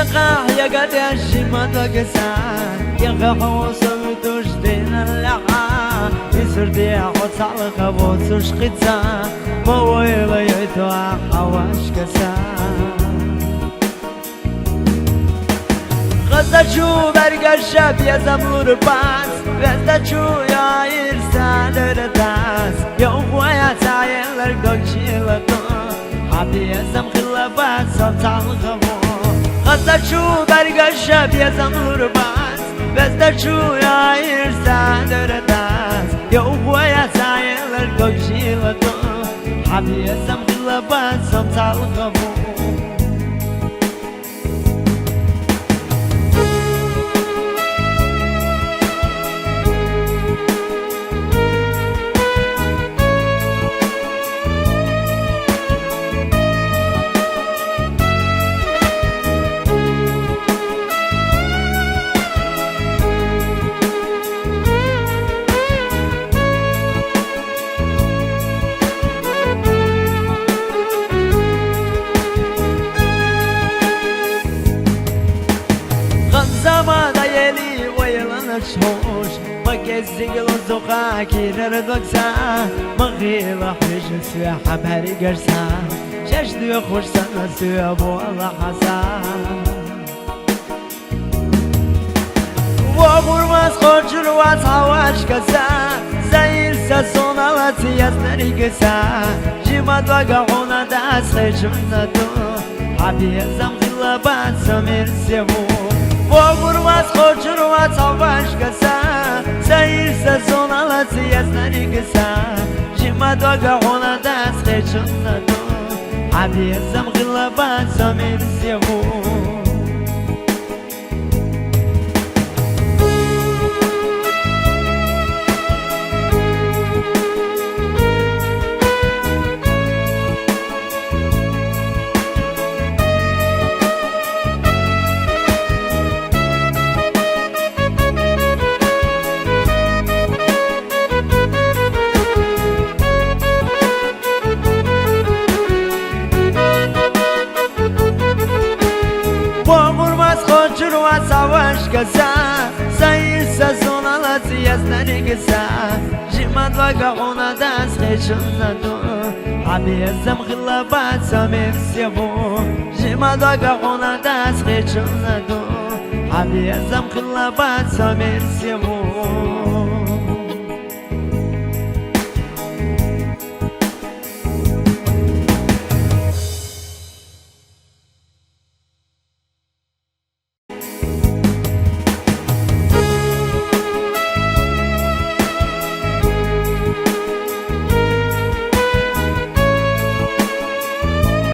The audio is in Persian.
سقاح يا قد الشمال وقسان يا خوصم تشتين اللحا يسردي حوص على خبوص وشقيتسا مويل يتوى حواش كسان غزة شو برق الشاب يا زمور باس غزة شو يا إرسال رداس يا أخويا سايل لرقوك شيلتو حبي يا زم خلافات صوت على الخبو غزة شو برق الشاب يا زمور باس غزة شو يا إرسال رداس يا أخويا سايل لرقوك شيلتو حبي يا زم خلافات صوت على الخبو زمان يلي ويلنا شوش ما كزيق لزوقا كيرر دوكسا ما غيلا حيش سوى حباري قرسا شاش دو خوش سنة سوى بو الله حسان وغور واس خوشر واس حواش كسا زير ساسون على سياس نريقسا جيما دوغا غونا داس خيشمنا دو حبي يزم غلابات سمير سيبو وغور واس خوشر واس حواش كسا زير ساسون على سياس نريقسا جيما دوغا غونا داس خيشمنا دو حبي يزم غلابات سمير سيبو سواش كسا ساير سازون على سياس نريقسا جيمات وقعونا داس خيشنا دو حبي يزم خلابات سمير سيبو جيمات وقعونا داس خيشنا دو حبي يزم خلابات سمير سيبو